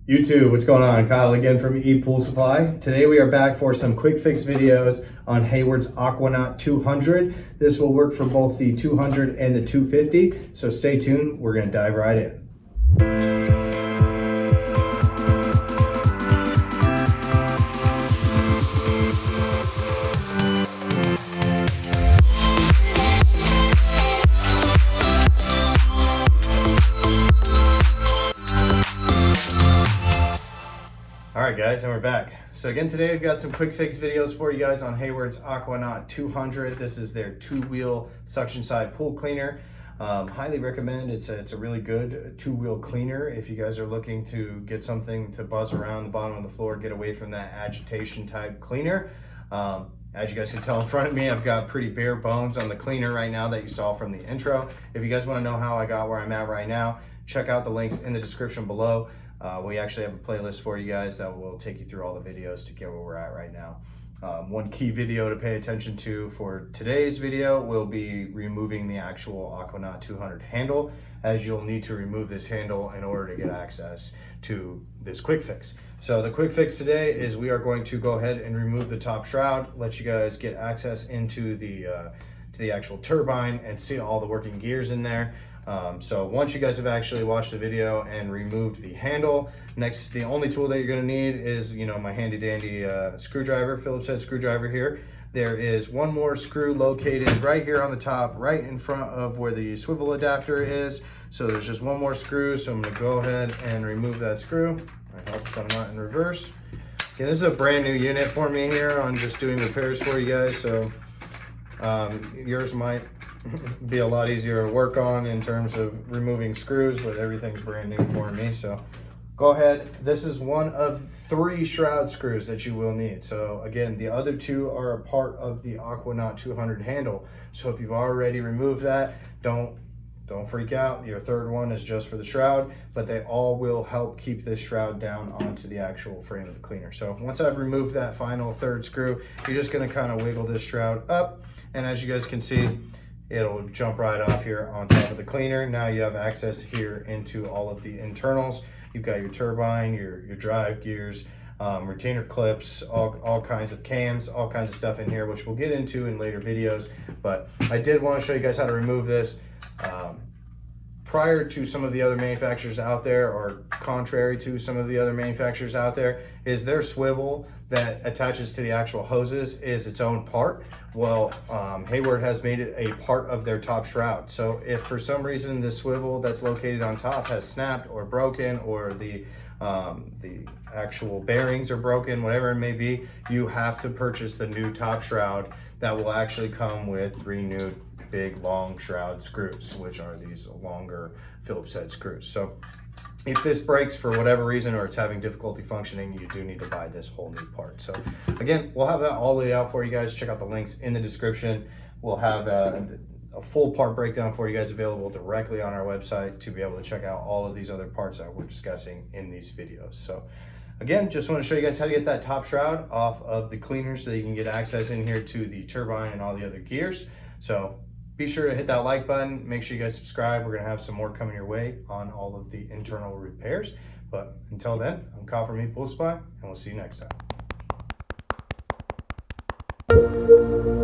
YouTube, what's going on? Kyle again from ePoolSupply. Today we are back for some quick fix videos on Hayward's AquaNaut 200. This will work for both the 200 and the 250, so stay tuned. We're going to dive right in. Alright guys, and we're back. So again today I've got some quick fix videos for you guys on Hayward's AquaNaut 200. This is their two-wheel suction side pool cleaner. Highly recommend. It's a really good two-wheel cleaner if you guys are looking to get something to buzz around the bottom of the floor, get away from that agitation type cleaner. As you guys can tell in front of me, I've got pretty bare bones on the cleaner right now that you saw from the intro. If you guys want to know how I got where I'm at right now, check out the links in the description below. We actually have a playlist for you guys that will take you through all the videos to get where we're at right now. One key video to pay attention to for today's video will be removing the actual AquaNaut 200 handle, as you'll need to remove this handle in order to get access to this quick fix. So the quick fix today is we are going to go ahead and remove the top shroud, let you guys get access into the actual turbine and see all the working gears in there. So once you guys have actually watched the video and removed the handle, next, the only tool that you're going to need is, my handy dandy screwdriver, Phillips head screwdriver here. There is one more screw located right here on the top, right in front of where the swivel adapter is. So there's just one more screw. So I'm going to go ahead and remove that screw. I hope I'm not in reverse. Okay, this is a brand new unit for me here on just doing repairs for you guys. So yours might be a lot easier to work on in terms of removing screws, but everything's brand new for me. So go ahead. This is one of 3 shroud screws that you will need. So again, the other 2 are a part of the AquaNaut 200 handle. So if you've already removed that, don't freak out. Your third one is just for the shroud, but they all will help keep this shroud down onto the actual frame of the cleaner. So once I've removed that final third screw, you're just going to kind of wiggle this shroud up, and as you guys can see, it'll jump right off here on top of the cleaner. Now you have access here into all of the internals. You've got your turbine, your drive gears, retainer clips, all kinds of cams, all kinds of stuff in here, which we'll get into in later videos. But I did want to show you guys how to remove this. Prior to some of the other manufacturers out there, or contrary to some of the other manufacturers out there, is their swivel that attaches to the actual hoses is its own part. Well, Hayward has made it a part of their top shroud. So if for some reason the swivel that's located on top has snapped or broken, or the actual bearings are broken, whatever it may be, you have to purchase the new top shroud that will actually come with 3 new big long shroud screws, which are these longer Phillips head screws. So if this breaks for whatever reason, or it's having difficulty functioning, you do need to buy this whole new part. So again, we'll have that all laid out for you guys. Check out the links in the description. We'll have a full part breakdown for you guys available directly on our website to be able to check out all of these other parts that we're discussing in these videos. So again, just want to show you guys how to get that top shroud off of the cleaner so you can get access in here to the turbine and all the other gears. So be sure to hit that like button. Make sure you guys subscribe. We're going to have some more coming your way on all of the internal repairs. But until then, I'm Kyle from ePoolSupply, and we'll see you next time.